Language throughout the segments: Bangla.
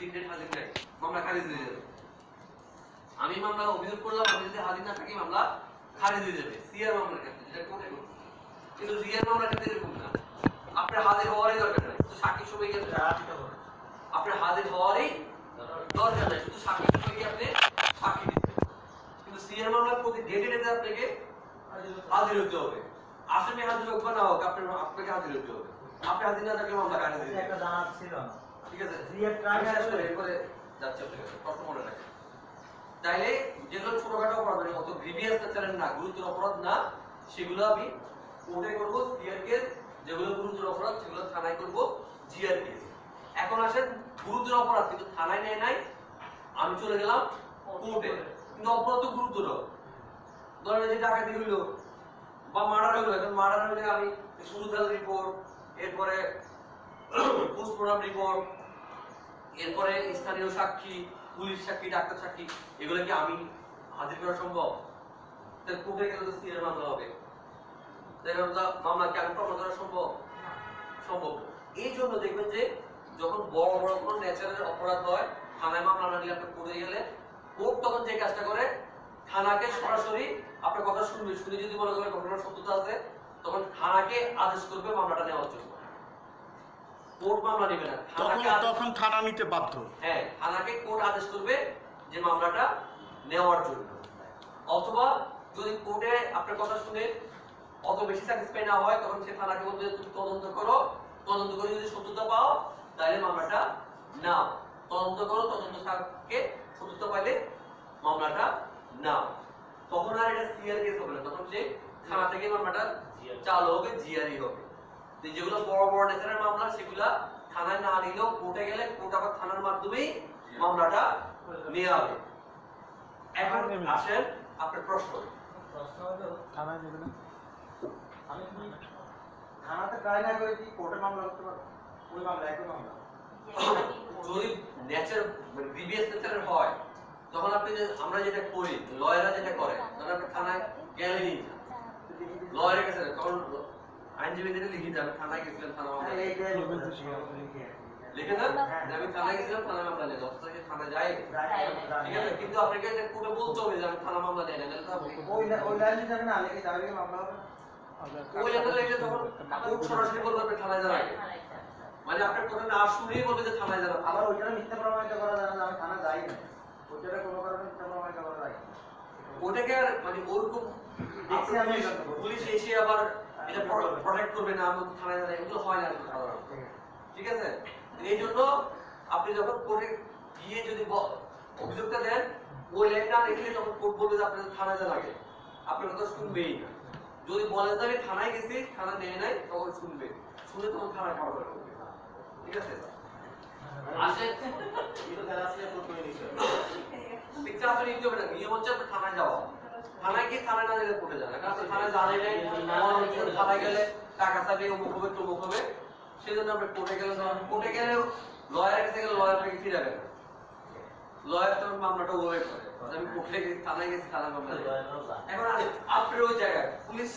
সিক্রেট হাজির নাই, মামলা খারিজ হয়ে যাবে। আমি মামলা অভিযোগ করলাম, আমি যদি হাজির না থাকি মামলা খারিজ হয়ে যাবে সিআর মামলার ক্ষেত্রে, যেটা কোর্টে করবে। কিন্তু রিয়ার মামলার ক্ষেত্রে এরকম না, আপনার হাজির হওয়ারই দরকার নাই, শুধু সাক্ষী সবাই গিয়ে আপনার হাজির হওয়ারই দরকার নাই, শুধু সাক্ষী সবাই গিয়ে আপনি সাক্ষী দিচ্ছেন। কিন্তু সিআর মামলার প্রতি ডেটে ডেটে আপনাকে হাজির হতে হবে। আসামি হাজির হোক বা না হোক আপনাকে হাজির হতে হবে। আপনি হাজির না থাকলে মামলা খারিজ হয়ে যাবে। একটা জানা ছিল না, ঠিক আছে, রিয়েল ক্রাইম এরপরে যাচ্ছে আপনার কাছে প্রশ্ন মনে রাখেন। তাইলে যেগুলো ছোটখাটো অপরাধ মানে অত গ্রিভিয়াস নেচারের না, গুরুতর অপরাধ না, সেগুলো আমি কোর্টে করব সিআর কেস। যেগুলো গুরুতর অপরাধ সেগুলো থানায় করব জিআর কেস। এখন আসেন গুরুতর অপরাধ কিন্তু থানায় নেয় নাই, আমি চলে গেলাম কোর্টে, কিন্তু অপরাধ তো গুরুতর। ধরেন যে ডাকাতি হইলো বা মার্ডার হইলো, এখন মার্ডার হইলে আমি সুরুদাল রিপোর্ট, এরপরে পোস্টমর্টম রিপোর্ট, এরপরে স্থানীয় সাক্ষী, পুলিশ সাক্ষী, ডাক্তার সাক্ষী, এগুলো কি আমি হাজির করা সম্ভব? তাহলে কোর্টে গেলে তো সিআর মামলা হবে, মামলা কি আমি প্রমাণ করা সম্ভব? সম্ভব। এই জন্য দেখবেন যে যখন বড় বড় কোনো ন্যাচারাল অপরাধ হয়, থানায় মামলা না দিলে আপনি কোর্টে গেলে কোর্ট তখন যে কাজটা করে, থানাকে সরাসরি আপনার কথা শুনবে, শুনে যদি মনে করে ঘটনার সত্যতা আছে, তখন থানাকে আদেশ করবে মামলাটা নেওয়ার জন্য। কোর্ট মামলা নেবে না, তখন থানা নিতে বাধ্য। হ্যাঁ, থানাকে কোর্ট আদেশ করবে যে মামলাটা নেওয়ার জন্য। অথবা যদি কোর্টে আপনার কথা শুনে অত বেশি স্যাটিসফাই না হয়, তখন সে থানাকে বলবে তুমি তদন্ত করো, তদন্ত করে যদি সত্যতা পাও তাহলে মামলাটা নাও, তদন্ত করো, তদন্ত সারকে সত্যতা পাইলে মামলাটা নাও। তখন আর এটা সিআর কেস হবে না, তখন সে থানা থেকে মামলাটা চালু হবে, জিআরই হবে। যেগুলো বড় বড় নেচারের মামলা সেগুলা থানায় না নিলেও কোর্টে গেলে কোর্ট আবার থানার মাধ্যমেই মামলাটা নেওয়া হবে। এখন আসেন আপনার প্রশ্ন। হলো থানায় নেবে না, আমি কি থানাতে ট্রাই না করে কি কোর্টে মামলা করতে পারবো? ওই মামলা একই মামলা যদি নেচার গ্রিভিয়াস নেচারের হয়, তখন আপনি আমরা যেটা করি, লয়াররা যেটা করে, তখন আপনি থানায় গেলেই না, লয়ারের কাছে তখন আইনজীবীদের লিখে যাবে থানায় গেছিলাম, থানা মামলা লিখে দেন, আমি থানায় গেছিলাম, থানায় মামলা নিয়ে যাবো, থানায় যাই, ঠিক আছে। কিন্তু আপনাকে কোর্টে বলতে হবে যে আমি থানা মামলা নিয়ে না, ওই লাইনে যাবে না, লেগে যাবে মামলা হবে না। ওই লাইনে লেগে তখন কোর্ট সরাসরি বলবে আপনি থানায় যান আগে, মানে আপনার কথা না শুনেই বলবে যে থানায় যান। আবার ওইটা মিথ্যা প্রমাণিত করা যায় না, আমি থানা যাই না, ওইটা কোনো কারণে মিথ্যা প্রমাণিত করা যায় না। ওটাকে আর মানে ওরকম পুলিশ এসে আবার এটা প্রোটেক্ট করবে না, আমি থানায় যাই, এগুলো হয় না সাধারণত, ঠিক আছে। এই জন্য আপনি যখন কোর্টে গিয়ে যদি অভিযোগটা দেন, ওই লাইনটা দেখলে তখন কোর্ট বলবে যে আপনার থানায় যান আগে, আপনার কথা শুনবেই না। যদি বলেন যে আমি থানায় গেছি, থানা নেয় নাই, তখন শুনবে, শুনে তখন থানায় পাঠাবে, ঠিক আছে। আসে পিকচার আসলে নিতে হবে না, নিয়ম হচ্ছে আপনার থানায় যাওয়া, থানায় গিয়ে থানায় না গেলে কোর্টে যান, কারণ আপনি থানায় জানেন থানায় গেলে টাকা চাইলে অমুক হবে তমুক হবে, সেই জন্য আপনি কোর্টে গেলে, কোর্টে গেলেও লয়ারের কাছে গেলে লয়ার আপনাকে ফিরাবে না, লয়ার তখন মামলাটা ওয়েট করে, আমি কোর্টে গেছি, থানায় গেছি, থানায় মামলা। এখন আপনার ওই জায়গায় পুলিশ,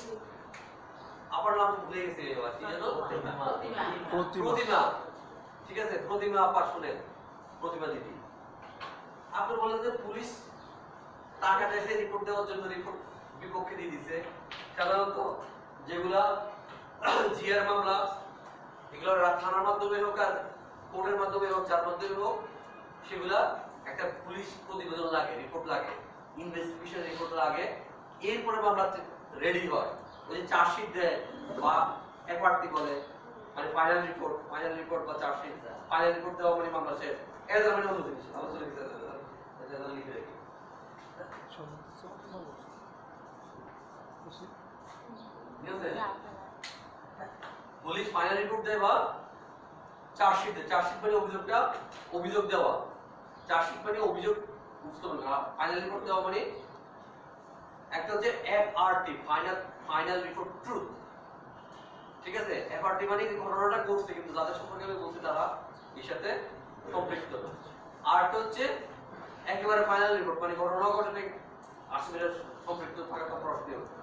আপনার নাম ভুলে গেছে, প্রতিমা, ঠিক আছে, প্রতিমা আপা, শুনেন, প্রতিমা দিদি, আপনি বলেন যে পুলিশ টাকা চাইছে রিপোর্ট দেওয়ার জন্য, রিপোর্ট বিপক্ষে দিয়ে দিছে। সাধারণত যেগুলা জিআর মামলা, এগুলো থানার মাধ্যমে হোক আর কোর্টের মাধ্যমে হোক, যার মাধ্যমে হোক, সেগুলা একটা পুলিশ প্রতিবেদন লাগে, রিপোর্ট লাগে, ইনভেস্টিগেশন রিপোর্ট লাগে, এরপরে মামলা রেডি হয়। ওই যে চার্জশিট দেয় বা এফআরটি বলে, মানে ফাইনাল রিপোর্ট বা চার্জশিট, ফাইনাল রিপোর্ট দেওয়া মানে মামলা শেষ। এর মানে অন্য জিনিস আলোচনা লিখে রাখি। পুলিশ ফাইনাল রিপোর্ট দেয় বা চার্জশিট দেয়, চার্জশিট মানে অভিযোগ দেওয়া, চার্জশিট মানে অভিযোগ, ফাইনাল রিপোর্ট দেওয়া মানে একটা হচ্ছে এফআরটি, ফাইনাল রিপোর্ট ট্রুথ, ঠিক আছে। এফআরটি মানে ঘটনাটা ঘটছে কিন্তু যাদের সম্পর্কে আমি বলছি তারা এর সাথে সম্পৃক্ত, আর হচ্ছে একেবারে ফাইনাল রিপোর্ট মানে ঘটনা ঘটে আসামিরা সম্পৃক্ত থাকাটা প্রশ্ন হচ্ছে।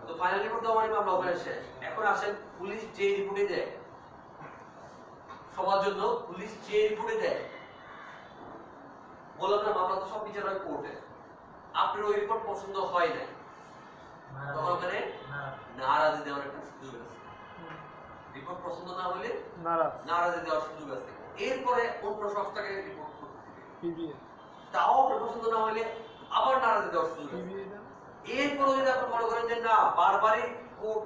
তো ফাইনাল রিপোর্ট দেওয়া মানে মামলা ওখানে শেষ। এখন আসেন পুলিশ যে রিপোর্টে দেয়, সবার জন্য পুলিশ যে রিপোর্টে দেয় বললাম না মামলা তো সব বিচার হয় কোর্টে, আপনার ওই রিপোর্ট পছন্দ হয় না, তখন ওখানে নারাজি দেওয়ার একটা সুযোগ আছে। রিপোর্ট পছন্দ না হলে নারাজি দেওয়ার সুযোগ আছে। এরপরে অন্য সংস্থাকে রিপোর্ট করতে দিবে, তাও আপনার পছন্দ না হলে আবার নারাজি দেওয়ার সুযোগ আছে। এরপরে যদি আপনি মনে করেন যে না বারবারই কোর্ট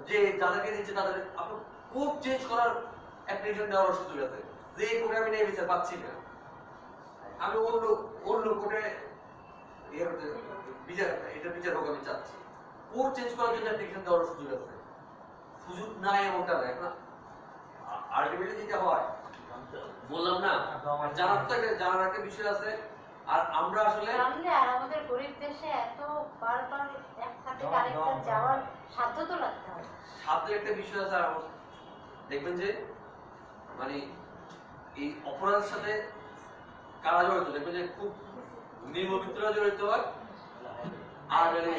যে যাদেরকে দিচ্ছে তাদের আপনি কোর্ট চেঞ্জ করার অ্যাপ্লিকেশন দেওয়ার সুযোগ আছে, যে এই কোর্টে আমি এই বিচার পাচ্ছি না, আমি অন্য কোর্টে এর বিচার এটা বিচার হোক আমি চাচ্ছি, কোর্ট চেঞ্জ করার জন্য অ্যাপ্লিকেশন দেওয়ার সুযোগ আছে। সুযোগ নাই এমনটা না, এখন আলটিমেটলি যেটা হয় বললাম না জানার একটা বিষয় আছে। আর আমরা আসলে আর আমাদের গরিব দেশে এত বারবার এক খাতে আরেকটা যাওয়ার সাধ্য তো লাগতে হবে, সাথে একটা বিষয় আছে। আর দেখবেন যে মানে এই অপরাধের সাথে কারা জড়িত, দেখবেন যে খুব নির্মমিত্ররা জড়িত হয়, আর মানে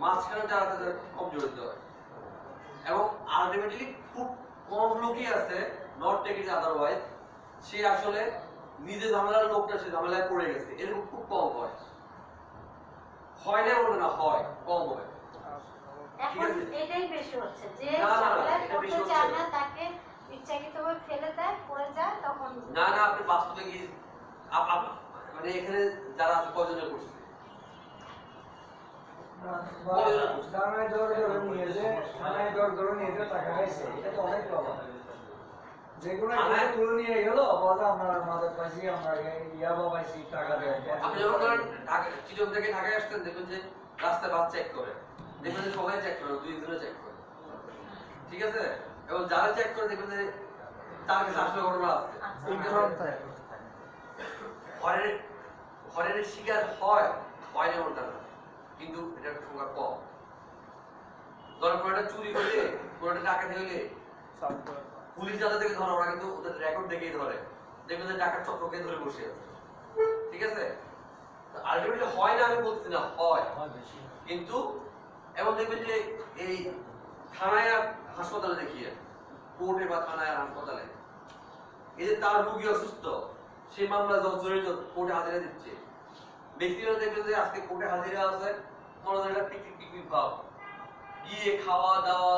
মাঝখানে যারা তাদের কম জড়িত হয়, এবং আলটিমেটলি খুব কম লোকই আছে নট টেক ইট আদারওয়াইজ সে আসলে নিজে ঝামেলার লোকটা সে ঝামেলায় পড়ে গেছে, এরকম খুব কম হয়। হয় না বলবে না, হয় কম হয়। এখন এটাই বেশি হচ্ছে যে না, না, ঝামেলা এটা বেশি করতে হচ্ছে। চায় না, তাকে ইচ্ছাকৃতভাবে ফেলে দেয়, পড়ে যায়, তখন না না আপনি বাস্তবে কি মানে এখানে যারা আছে কয়জনের করছে? থানায় ধরে নিয়ে যে থানায় ধরে নিয়ে যে টাকা খাইছে, এটা তো অনেক পাওয়া। যেগুলো তুলে নিয়ে গেল বলে আমরা মাদক পাইছি, আমরা ইয়াবা পাইছি, টাকা দেয়। আপনি যখন ধরেন চিটং থেকে ঢাকায় আসতেন, দেখবেন যে রাস্তায় বাস চেক করে, দেখবেন যে সবাই চেক করে, দুই জনে চেক করে, ঠিক আছে? এবং যারা চেক করে দেখবেন যে তার কাছে আসলে ঘটনা আছে। হরের শিকার হয় না ওটা না, কিন্তু এটা সংখ্যা কম। ধরেন কোনটা চুরি করলে, কোনটা ডাকাতি হইলে পুলিশ যাদের থেকে ধরে ওরা কিন্তু ওদের রেকর্ড দেখেই ধরে, দেখবেন যে ডাকাত চক্রকে ধরে বসে আছে, ঠিক আছে? আলটিমেটলি হয় না আমি বলছি না, হয়, কিন্তু এবং দেখবেন যে এই থানায় আর হাসপাতালে দেখিয়ে, কোর্টে বা থানায় আর হাসপাতালে, এই যে তার রোগী অসুস্থ, সেই মামলা জড়িত কোর্টে হাজিরা দিচ্ছে, ব্যক্তিরা দেখবেন যে আজকে কোর্টে হাজিরা আছে, মনে হয় একটা পিকনিক ভাব, গিয়ে খাওয়া দাওয়া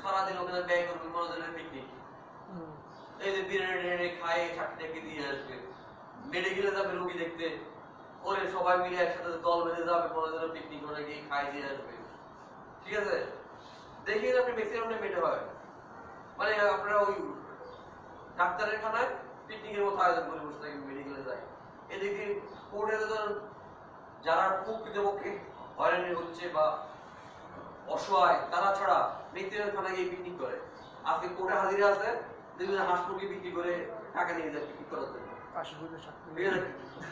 সারাদিন ওখানে ব্যয় করবে, মনে হয় পিকনিক, এই যে বিরিয়ানি খায় চাকরিটাকে দিয়ে আসবে, মেডিকেলে যাবে রোগী দেখতে, ওরে সবাই মিলে একসাথে দল বেঁধে যাবে, মনে হয় পিকনিক করে গিয়ে খাই দিয়ে আসবে, ঠিক আছে? দেখেন আপনি ম্যাক্সিমাম মেটে হয়, মানে আপনারা ওই ডাক্তারের খানায় পিকনিকের মতো আয়োজন করে বসে থাকি, মেডিকেলে যায়। এদিকে কোর্টে যারা প্রকৃতপক্ষে হয়রানি হচ্ছে বা অসহায় তারা ছাড়া ব্যক্তিদের খানায় গিয়ে পিকনিক করে। আজকে কোর্টে হাজিরা আছে, দেখবেন হাঁস মুরগি বিক্রি করে টাকা নিয়ে যায় পিকনিক করার জন্য,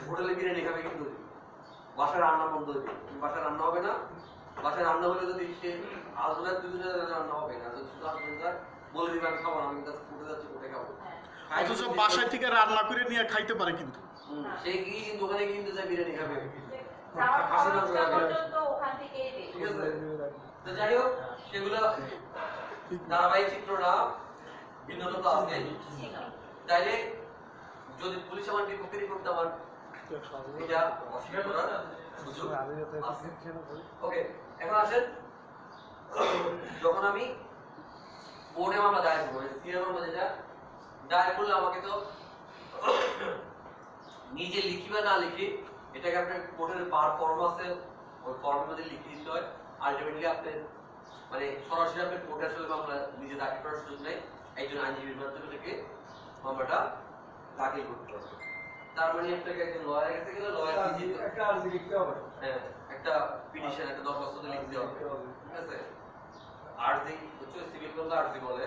হোটেলে বিরিয়ানি খাবে, কিন্তু বাসায় রান্না বন্ধ হইবে, বাসায় রান্না হবে না। বাসায় রান্না হলে যদি সে হাজবেন্ড দুজনের রান্না হবে না, যদি শুধু হাজবেন্ড যায় বলে দিবে আমি খাবো না, আমি কোর্টে যাচ্ছি, কোর্টে খাবো। অথচ বাসায় থেকে রান্না করে নিয়ে খাইতে পারে, কিন্তু সে গিয়ে কিন্তু ওখানে কিন্তু যায় বিরিয়ানি খাবে, ঠিক আছে? তো যাই হোক, সেগুলো ধারাবাহিক চিত্র না, ভিন্নতা তো আছে। তাইলে যদি পুলিশ আমার বিপক্ষে রিপোর্ট আমার এটা অস্বীকার করার সুযোগ আছে। ওকে, এখন আসেন, যখন আমি বোর্ডে মামলা দায়ের করবো, সিআর মামলা যেটা দায়ের করলে আমাকে তো নিজে লিখি বা না লিখি, এটাকে আপনার কোর্টের বার ফর্ম আছে, ওই ফর্মের মধ্যে লিখে দিতে হয়। আলটিমেটলি আপনি মানে সরাসরি আপনি কোর্টে আসলে মামলা নিজে দাখিল করার সুযোগ নেই, একজন আইনজীবীর মাধ্যমে থেকে মামলাটা দাখিল করতে হবে। তার মানে আপনাকে একজন লয়ারের কাছে গেলে লয়ার একটা আর্জি লিখতে হবে, হ্যাঁ একটা পিটিশন, একটা দরখাস্ত লিখতে হবে, ঠিক আছে? আর্জি হচ্ছে সিভিল মামলা আর্জি বলে,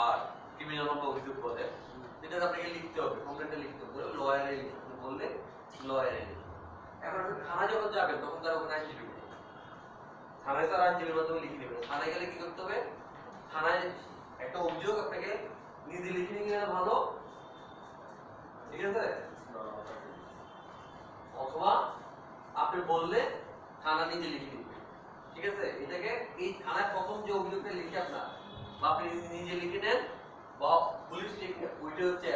আর ক্রিমিনাল মামলা অভিযোগ বলে। এটা আপনাকে লিখতে হবে, কমপ্লেন্টে লিখতে হবে, লয়ারে লিখতে বললে লয়ারে লিখতে। এখন থানায় যখন যাবেন তখন তার ওখানে আইনজীবী নেই, থানায় তার আইনজীবীর মাধ্যমে লিখে দেবেন। থানায় গেলে কি করতে হবে, থানায় একটা অভিযোগ আপনাকে নিজে লিখে নিয়ে গেলে ভালো, ঠিক আছে? অথবা আপনি বললে থানা নিজে লিখে দিবে, ঠিক আছে? এটাকে এই থানায় প্রথম যে অভিযোগটা লিখে আপনার বা আপনি নিজে লিখে নেন বা পুলিশ লিখে, ওইটা হচ্ছে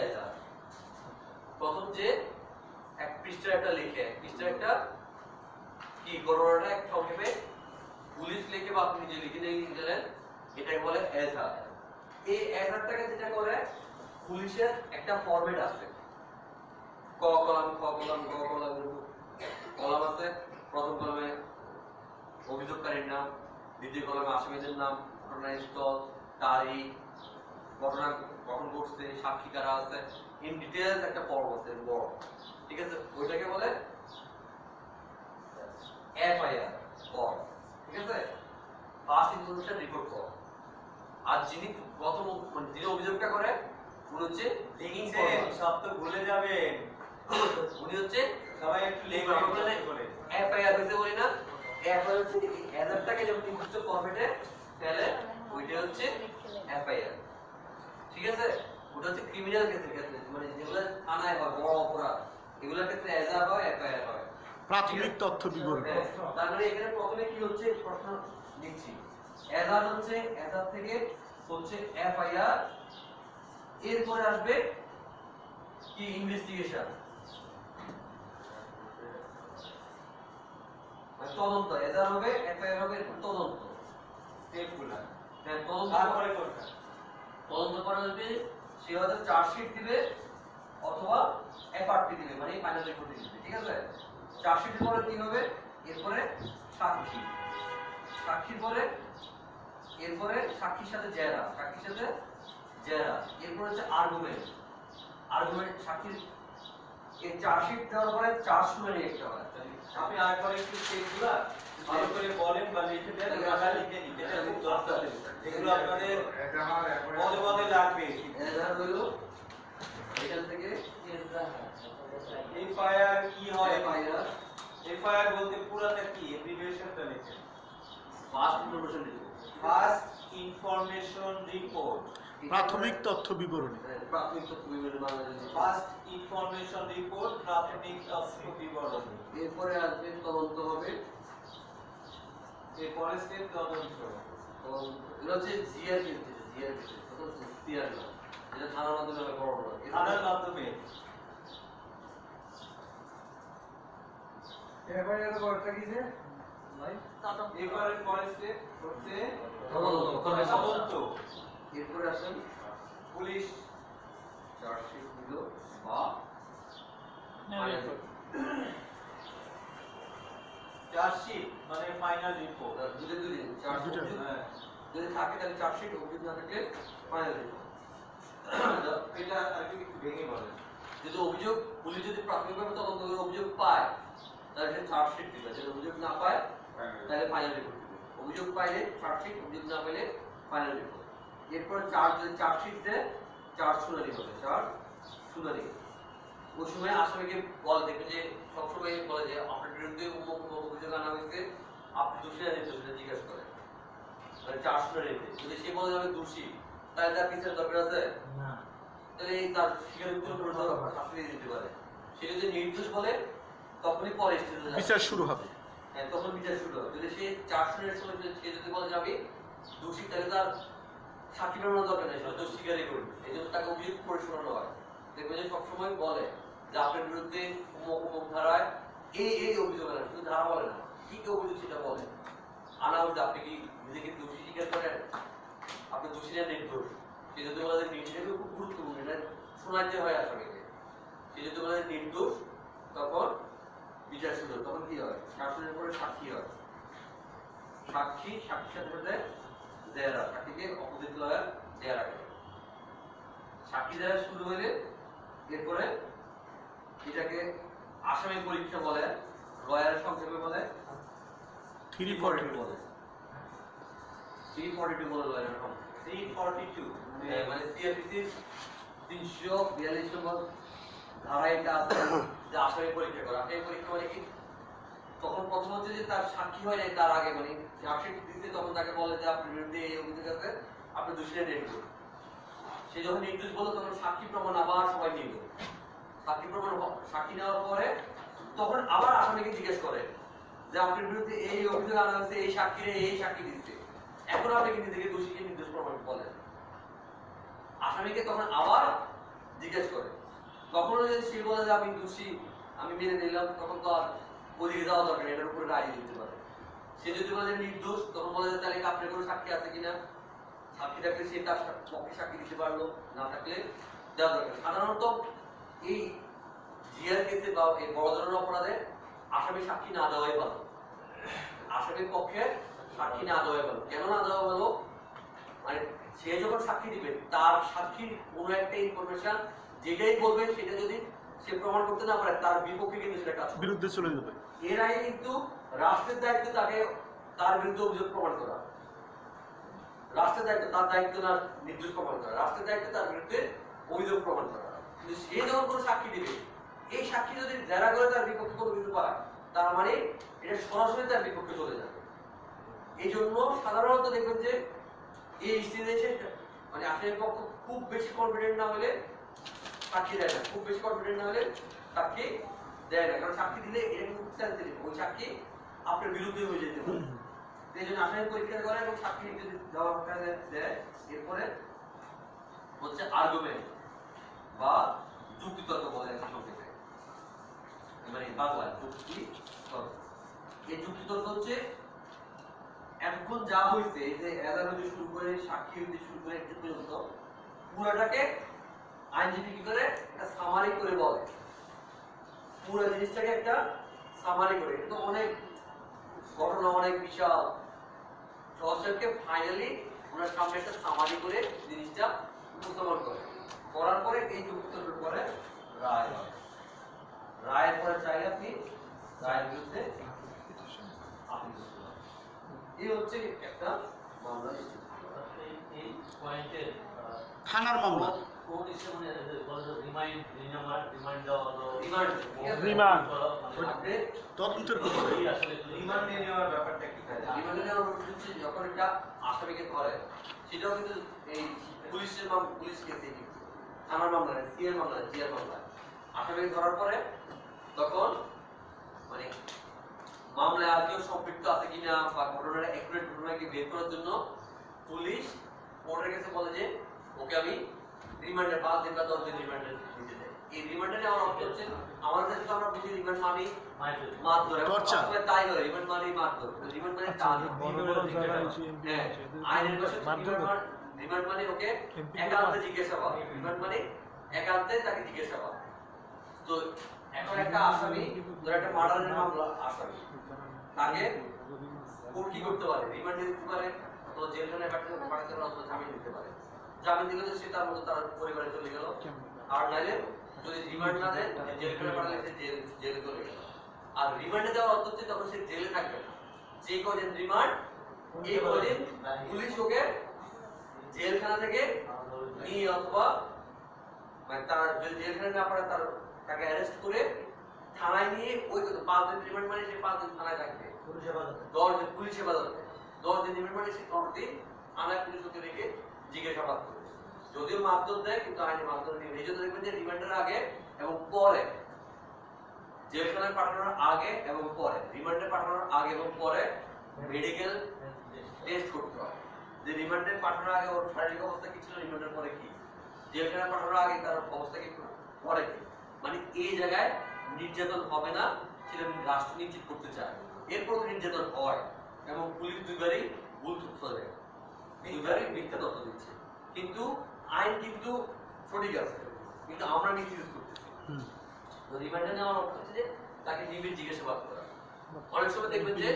প্রথম যে পৃষ্ঠার একটা লিখে পৃষ্ঠার একটা কি ঘটনাটা এক সংক্ষেপে পুলিশ লিখে বা আপনি নিজে লিখে নিয়ে গেলেন, এটাকে বলে এজাহার। এই এজাহারটাকে যেটা করে পুলিশের একটা ফরম্যাট আছে, ক কলাম খ কলাম গ কলাম কলাম আছে। প্রথম কলামে অভিযোগকারীর নাম, দ্বিতীয় কলামে আসামিদের নাম, ঘটনাস্থল, তারিখ, ঘটনা কখন ঘটছে, সাক্ষী কারা আছে, ইন ডিটেইলস একটা ফর্ম আছে বড়, ঠিক আছে? ওইটাকে বলে এফআইআর ফর্ম, ঠিক আছে? First information report form. আর যিনি প্রথম যিনি অভিযোগটা করে উনি হচ্ছে লিখছেন, সব তো ভুলে যাবেন। উনি হচ্ছে সবাই একটু লিখবেন করে। এফআইআর হইছে বলি না, এফআইআর হচ্ছে এজারটাকে যখন নির্দিষ্ট ফরম্যাটে ফেলে ওইটা হচ্ছে এফআইআর, ঠিক আছে? ওটা হচ্ছে ক্রিমিনাল কেসের ক্ষেত্রে, মানে যেগুলো থানায় হয় বড় অপরাধ, এগুলোর ক্ষেত্রে এজার হয়, এফআইআর হয়। প্রাথমিক তথ্য বিবরণ। তার মানে এখানে প্রথমে কি হচ্ছে প্রশ্ন লিখছি, এজার হচ্ছে এজার থেকে হচ্ছে এফআইআর, এরপরে আসবে কি ইনভেস্টিগেশন, তদন্ত। এজার হবে, এফআইআর হবে, তদন্ত। স্টেপগুলো হ্যাঁ, তদন্ত তারপরে কোনটা? তদন্ত করা হবে, সে হয়তো চার্জশিট দিবে অথবা এফআরটি দিবে, মানে ফাইনাল রিপোর্ট দিবে, ঠিক আছে? চার্জশিটের পরে কি হবে, এরপরে সাক্ষী, সাক্ষীর পরে এরপরে সাক্ষীর সাথে জেরা, সাক্ষীর সাথে জেরা, এরপর হচ্ছে আর্গুমেন্ট, আর্গুমেন্ট সাক্ষীর। এই চার্জশিট দেওয়ার পরে চার্জ শুনানি একটা হয়। আপনি আরেকবার একটু স্টেপগুলো ভালো করে বলেন বা লিখে দেন, আমরা লিখে নিই, এটা খুব দরকার। এগুলো আপনাদের পদে পদে লাগবে। এজার হলো এখান থেকে এফআইআর কি হয়? এফআইআর এফআইআর বলতে পুরোটা কি? এব্রিভিয়েশনটা লিখেন। First information report, first information report. প্রাথমিক তথ্য বিবরণী। প্রাথমিক তথ্য বিবরণী বাংলাদেশে। ফার্স্ট ইনফরমেশন রিপোর্ট, প্রাথমিক তথ্য বিবরণী। এরপরে আসবে তদন্ত হবে, এরপরে স্টেপ তদন্ত। এটা হচ্ছে জিআর কেস, জিআর কেস, এটা হচ্ছে সিআর না, এটা থানার মাধ্যমে হবে বড় বড়। থানার মাধ্যমে এফআইআর করতে গিয়ে ভাই এবারে পরে স্টেপ হচ্ছে তদন্ত। তদন্ত। এরপরে আসেন পুলিশ চার্জশিট দিল বা চার্জশিট মানে ফাইনাল রিপোর্ট। দুটো দুদিন চার্জ দুটো। যদি থাকে তাহলে চার্জশিট, অভিযোগ না থাকলে ফাইনাল রিপোর্ট। এটা আর কি একটু ভেঙে বলেন। যদি অভিযোগ পুলিশ যদি প্রাথমিকভাবে তদন্ত করে অভিযোগ পায় তাহলে সে চার্জশিট দিবে, যদি অভিযোগ না পায় তাহলে ফাইনাল রিপোর্ট দিবে। অভিযোগ পাইলে চার্জশিট, অভিযোগ না পেলে ফাইনাল রিপোর্ট। এরপর চার্জ যদি চার্জশিট দেয় চার্জ শুনানি হবে, চার্জ শুনানি। ওই সময় আসামিকে বল দেখবে যে সবসময় বলে যে আপনার বিরুদ্ধে অভিযোগ আনা হয়েছে, আপনি দোষী না নির্দোষী জিজ্ঞাসা করে, মানে চার্জ শুনানিতে যদি সে বলে যাবে দোষী তাহলে তার বিচার দরকার আছে না, তাহলে তার স্বীকারোক্তি করে শাস্তি দিতে পারে। সে যদি নির্দোষ বলে তখনই পরে স্টেজে যাবে, বিচার শুরু হবে। হ্যাঁ তখন বিচার শুরু হবে। যদি সে চার্জ শুনানির সময় সে যদি বলে যাবে দোষী তাহলে তার সাক্ষী প্রমাণ দরকার নেই, সে দোষ স্বীকারই করবে। এই জন্য তাকে অভিযোগ করে শোনানো হয়। দেখবে যে সবসময় বলে যে আপনার বিরুদ্ধে অমুক অমুক ধারায় এই অভিযোগ আনা, শুধু ধারা বলে না, কি কি অভিযোগ সেটা বলে আনা হচ্ছে। আপনি কি নিজেকে দোষী স্বীকার করেন, আপনি দোষী না নির্দোষ? সে যদি বলে নির্দোষ, খুব গুরুত্বপূর্ণ, এটা শোনাতে হয় আসামিকে। সে যদি বলে নির্দোষ তখন বিচার শুরু, তখন কি হয়, শাসনের পরে সাক্ষী হয়, সাক্ষী, সাক্ষীর সাথে সাথে জেরা, সাক্ষীকে অপোজিট লয়ার জেরা করে। সাক্ষী জেরা শুরু হলে এরপরে এটাকে আসামি পরীক্ষা বলে, লয়ারের সংক্ষেপে বলে 342 বলে, 342 বলে লয়ারের সংক্ষেপে। 342 মানে সিআরপিসির 342 নম্বর ধারা এটা আছে যে আসামি পরীক্ষা করা। আসামি পরীক্ষা মানে কি, তখন প্রথম হচ্ছে যে তার সাক্ষী হয় নাই, তার আগে মানে চার্জশিট দিচ্ছে তখন তাকে বলে যে আপনার বিরুদ্ধে এই অভিযোগ আছে, আপনি দোষী না নির্দোষ। সে যখন নির্দোষ বলে তখন সাক্ষী প্রমাণ আবার সবাই নিল। সাক্ষী প্রমাণ সাক্ষী নেওয়ার পরে তখন আবার আসামিকে জিজ্ঞেস করে যে আপনার বিরুদ্ধে এই অভিযোগ আনা হয়েছে, এই সাক্ষীরে এই সাক্ষী দিচ্ছে, এখন আপনি কি নিজেকে দোষী কি নির্দোষ প্রমাণ বলেন। আসামিকে তখন আবার জিজ্ঞেস করে, তখন যদি সে বলে যে আমি দোষী আমি মেনে নিলাম, তখন তো আর ওদিকে যাওয়া দরকার নেই, এটার উপরে রায় দিতে পারে। সে যদি বলে যে নির্দোষ, তখন বলে যে তাহলে আপনার কোনো সাক্ষী আছে কিনা, সাক্ষী থাকলে সে তার পক্ষে সাক্ষী দিতে পারলো, না থাকলে দেওয়া দরকার। সাধারণত এই জিয়ার কেসে বা এই বড় ধরনের অপরাধে আসামি সাক্ষী না দেওয়াই ভালো, আসামির পক্ষে সাক্ষী না দেওয়াই ভালো। কেন না দেওয়া ভালো? মানে সে যখন সাক্ষী দিবে, তার সাক্ষীর কোনো একটা ইনফরমেশন যেটাই বলবে সেটা যদি সে প্রমাণ করতে না পারে, তার বিপক্ষে কিন্তু সেটা কাজ বিরুদ্ধে চলে যাবে। এর আগে কিন্তু রাষ্ট্রের দায়িত্ব তাকে তার বিরুদ্ধে অভিযোগ প্রমাণ করা, রাষ্ট্রের দায়িত্ব, তার দায়িত্ব না নির্দোষ প্রমাণ করা, রাষ্ট্রের দায়িত্ব তার বিরুদ্ধে অভিযোগ প্রমাণ করা। কিন্তু সে যখন কোনো সাক্ষী দিবে, এই সাক্ষী যদি জেরা করে তার বিপক্ষে কোনো কিছু পায়, তার মানে এটা সরাসরি তার বিপক্ষে চলে যাবে। এই জন্য সাধারণত দেখবেন যে এই স্টেজে মানে আসামির পক্ষ খুব বেশি কনফিডেন্ট না হলে সাক্ষী দেয় না, খুব বেশি কনফিডেন্ট না হলে সাক্ষী দেয় না, কারণ সাক্ষী দিলে এটা কিন্তু সেন্সিটিভ, ওই সাক্ষী আপনার বিরুদ্ধে হয়ে যেতে পারে। এই জন্য আসামি পরীক্ষা করে এবং সাক্ষী যদি দেওয়া দেয়, এরপরে হচ্ছে আর্গুমেন্ট বা যুক্তিতর্ক বলে একটা সংক্ষেপে, মানে বাংলা যুক্তি তর্ক। এই যুক্তিতর্ক হচ্ছে এখন যা হয়েছে, যে এজার হইতে শুরু করে সাক্ষী হইতে শুরু করে একটু পর্যন্ত পুরোটাকে আইনজীবী কি করে একটা সামারি করে বলে, পুরো জিনিসটাকে একটা সামারি করে। কিন্তু অনেক ঘটনা, অনেক বিশাল জজকে ফাইনালি ওনার সামনে একটা সামারি করে জিনিসটা উপস্থাপন করে, করার পরে এই যুক্তিতর্কের পরে রায় হয়। রায়ের পরে চাইলে আপনি রায়ের বিরুদ্ধে আপিল করতে পারেন। এই হচ্ছে একটা মামলা। এই পয়েন্টে থানার মামলা কোন হিসেবে মানে রিমাইন্ড রিমাইন্ড দেওয়া হলো, রিমান্ড আপনি তদন্তের আসলে রিমান্ড নিয়ে নেওয়ার ব্যাপারটা কি? রিমান্ডে নেওয়ার অনুরোধ হচ্ছে যখন একটা আসামিকে ধরে, সেটাও কিন্তু এই পুলিশের পুলিশ কেসে কিন্তু থানার মামলা, সিএর মামলা, জিআর মামলা, আসামিকে ধরার পরে তখন মানে মামলায় আর কেউ সম্পৃক্ত আছে কিনা বা ঘটনাটা অ্যাকুরেট ঘটনাকে বের করার জন্য পুলিশ কোর্টের কাছে বলে যে ওকে আমি রিমান্ডে 5 দিন বা 10 দিন রিমান্ডে দিতে চাই। এই রিমান্ডে নেওয়ার অর্থ হচ্ছে আমাদের দেশে আমরা বুঝি রিমান্ড মানে মারধর, টর্চার। আসলে তাই নয়, রিমান্ড মানে মারধর, রিমান্ড মানে টান। হ্যাঁ, আইনের ভাষায় রিমান্ড মানে ওকে একান্তে জিজ্ঞাসাবাদ, রিমান্ড মানে একান্তে তাকে জিজ্ঞাসাবাদ। তো এখন একটা আসামি, ধর একটা মার্ডারের মামলা আসামি, তাকে কোর্ট কি করতে পারে? রিমান্ডে দিতে পারে, অথবা জেলখানায় পাঠাতে পারে, অথবা জামিন দিতে পারে। জামিন দিলে তো সে তার মতো তার পরিবারে চলে গেল, আর নাইলে যদি রিমান্ড না দেয় জেলখানায় পাঠালে সে জেলে চলে গেল। আর রিমান্ডে দেওয়ার অর্থ হচ্ছে তখন সে জেলে থাকবে না, যে কদিন রিমান্ড এই কদিন পুলিশ ওকে জেলখানা থেকে নিয়ে, অথবা মানে তার যদি জেলখানায় না পারে তাকে অ্যারেস্ট করে থানায় নিয়ে, ওই তো 5 দিন রিমান্ড মানে সে 5 দিন থানায় থাকবে, 10 দিন পুলিশ হেফাজতে, 10 দিন রিমান্ড মানে সে 10 দিন থানায় পুলিশ ওকে রেখে জিজ্ঞাসাবাদ করবে। যদিও মারধর দেয় কিন্তু আইনে মারধর নেই। এই জন্য দেখবেন যে রিমান্ডের আগে এবং পরে, জেলখানায় পাঠানোর আগে এবং পরে, রিমান্ডে পাঠানোর আগে এবং পরে মেডিকেল টেস্ট করতে হয়, যে রিমান্ডে পাঠানোর আগে ওর শারীরিক অবস্থা কি ছিল, রিমান্ডের পরে কি, জেলখানায় পাঠানোর আগে তার অবস্থা কি, পরে কি। মানে এই জায়গায় নির্যাতন হবে না সেটা রাষ্ট্র নিশ্চিত করতে চায়। এরপর নির্যাতন হয় এবং পুলিশ দুইবারই ভুল তথ্য দেয়, দুইবারই মিথ্যা তথ্য দিচ্ছে, কিন্তু আইন কিন্তু সঠিক আছে, কিন্তু আমরা মিসইউজ করতেছি। তো রিমান্ডে নেওয়ার অর্থ হচ্ছে যে তাকে নিবিড় জিজ্ঞাসাবাদ করা। অনেক সময় দেখবেন যে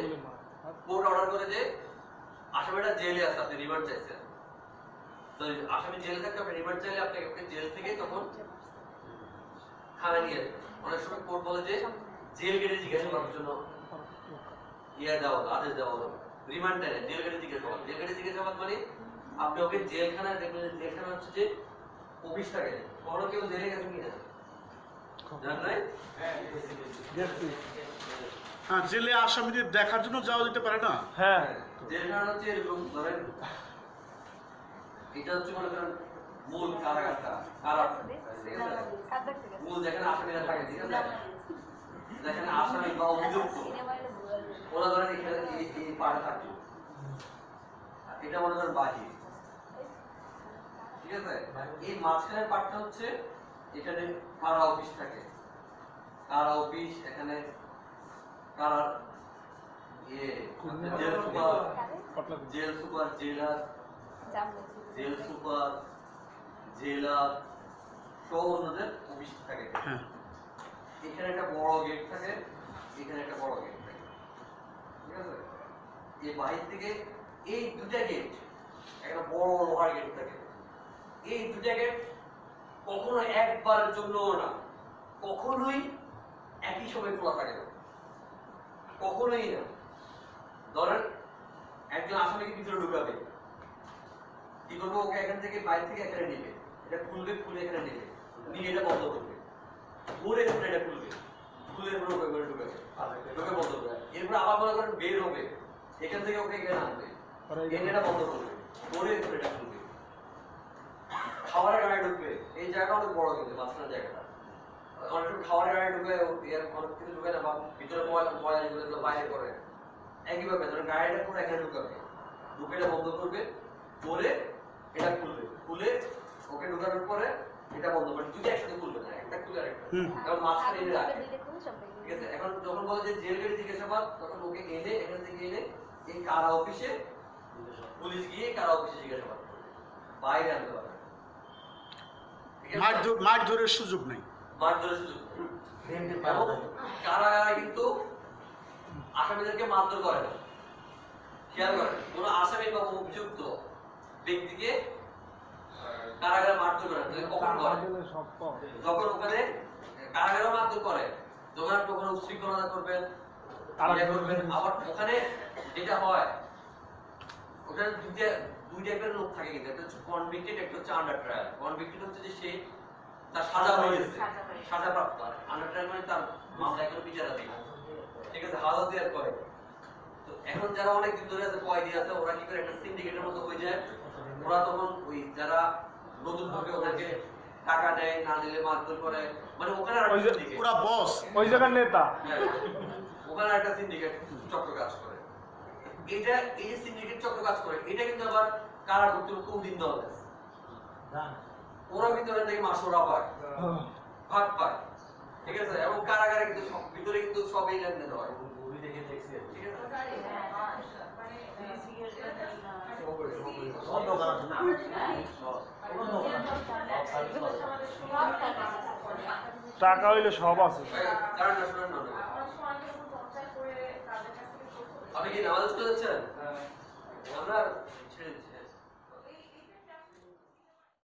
কোর্ট অর্ডার করে যে আসামিটা জেলে আছে, আপনি রিমান্ড চাইছেন, তো আসামি জেলে থাকতে আপনি রিমান্ড চাইলে আপনাকে জেল থেকে তখন থানায় নিয়ে আসবেন। অনেক সময় কোর্ট বলে যে জেল গেটে জিজ্ঞাসাবাদের জন্য দেওয়া হলো, আদেশ দেওয়া হলো, রিমান্ড নেয় জেল গেটে জিজ্ঞাসাবাদ। জেল গেটে জিজ্ঞাসাবাদ মানে আপনি ওকে জেলখানায় দেখবেন, জেলখানা হচ্ছে যে অফিস থাকে, কখনো কেউ জেলে গেছেন কিনা জানেন নাই? হ্যাঁ, জেলে আসামিদের দেখার জন্য যাওয়া যেতে পারে না। হ্যাঁ, জেলখানা হচ্ছে এরকম, ধরেন এটা হচ্ছে মনে করেন মূল কারাগারটা, মূল যেখানে আসামিরা থাকে, ঠিক আছে, যেখানে আসামি বা অভিযুক্ত ওরা ধরেন এখানে এই পাড়ে থাকে, এটা মনে করেন বাহির, ঠিক আছে। এই মাঝখানের পার্টটা হচ্ছে এখানে কারা অফিস থাকে, কারা অফিস, এখানে কারা জেল সুপার, জেলার, জেল সুপার, জেলার সব ওনাদের অফিস থাকে। এখানে একটা বড় গেট থাকে, এখানে একটা বড় গেট থাকে, ঠিক আছে? এই বাহির থেকে এই দুটা গেট, একটা বড় লোহার গেট থাকে, এই দুটা গেট কখনো একবারের জন্য না, কখনোই একই সময় খোলা থাকে না, কখনোই না। ধরেন একজন আসামিকে ভিতরে ঢুকাবে, কি করবো, ওকে এখান থেকে বাইরে থেকে এখানে নিবে, এটা খুলবে, খুলে এখানে নিবে, নিয়ে এটা বন্ধ করবে, ঘুরে এখানে এটা খুলবে, খুলে ঢুকাবে, ঢুকে বন্ধ করবে। এরপর আবার মনে করেন বের হবে, এখান থেকে ওকে এখানে আনবে, এনে এটা বন্ধ করবে, করে এরপর এটা খুলবে। খাবারের গাড়ি ঢুকবে, এই জায়গাটা অনেক বড়, কিন্তু মাঝখানে জায়গাটা অনেক সময় খাবারের গাড়ি ঢুকে, অনেক কিছু ঢুকে না, বা ভিতরে ময়লা যেগুলো বাইরে করে, একইভাবে ধরেন গাড়িটা পুরো এখানে ঢুকাবে, ঢুকে এটা বন্ধ করবে, করে এটা খুলবে, খুলে ওকে ঢুকানোর পরে এটা বন্ধ করে, দুটো একসাথে খুলবে না, একটা খুলে আরেকটা, কারণ মাঝখানে এনে রাখে, ঠিক আছে? এখন যখন বলে যে জেল গেটে জিজ্ঞাসাবাদ, তখন ওকে এনে এখান থেকে এনে এই কারা অফিসে, পুলিশ গিয়ে কারা অফিসে জিজ্ঞাসাবাদ করবে, বাইরে আনতে পারবে। মারধরের সুযোগ নেই, মারধরের সুযোগ নেই। এবং কারাগারে কিন্তু আসামিদেরকে মারধর করে না, খেয়াল করেন, কোন আসামি বা অভিযুক্ত ব্যক্তিকে কারাগারে মারধর করে না। কখন করে? যখন ওখানে কারাগারে মারধর করে, যখন কখনো উশৃঙ্খলতা করবেন, আবার ওখানে যেটা হয়, ওখানে দুই টাইপের লোক থাকে, কিন্তু একটা হচ্ছে কনভিক্টেড, একটা হচ্ছে আন্ডার ট্রায়াল। কনভিক্টেড হচ্ছে যে সে তার সাজা হয়ে গেছে, সাজাপ্রাপ্ত। আন্ডার ট্রায়াল মানে তার মামলা এখনো বিচারাধীন, ঠিক আছে, হাজত দেওয়ার পরে। তো এখন যারা অনেক দিন ধরে কয়েদি আছে, ওরা কি করে, একটা সিন্ডিকেটের মতো হয়ে যায়। ওরা তখন ওই যারা নতুন ভাবে ওদেরকে টাকা দেয়, না দিলে মারধর করে, মানে ওখানে পুরা বস, ওই জায়গার নেতা, ওখানে একটা সিন্ডিকেট চক্র কাজ করে। এটা এই যে সিন্ডিকেট চক্র কাজ করে, এটা কিন্তু আবার কারা ঢুকতে কোন দিন দেওয়া যায়, ওরা ভিতরে থেকে মাসোরা পায়, ভাগ পায়, ঠিক আছে? এবং কারাগারে কিন্তু ভিতরে কিন্তু সবই লেনদেন হয়, ঠিক আছে? টাকা হইলে সব আছে। আপনি কি নামাজ পড়তে যাচ্ছেন? আমরা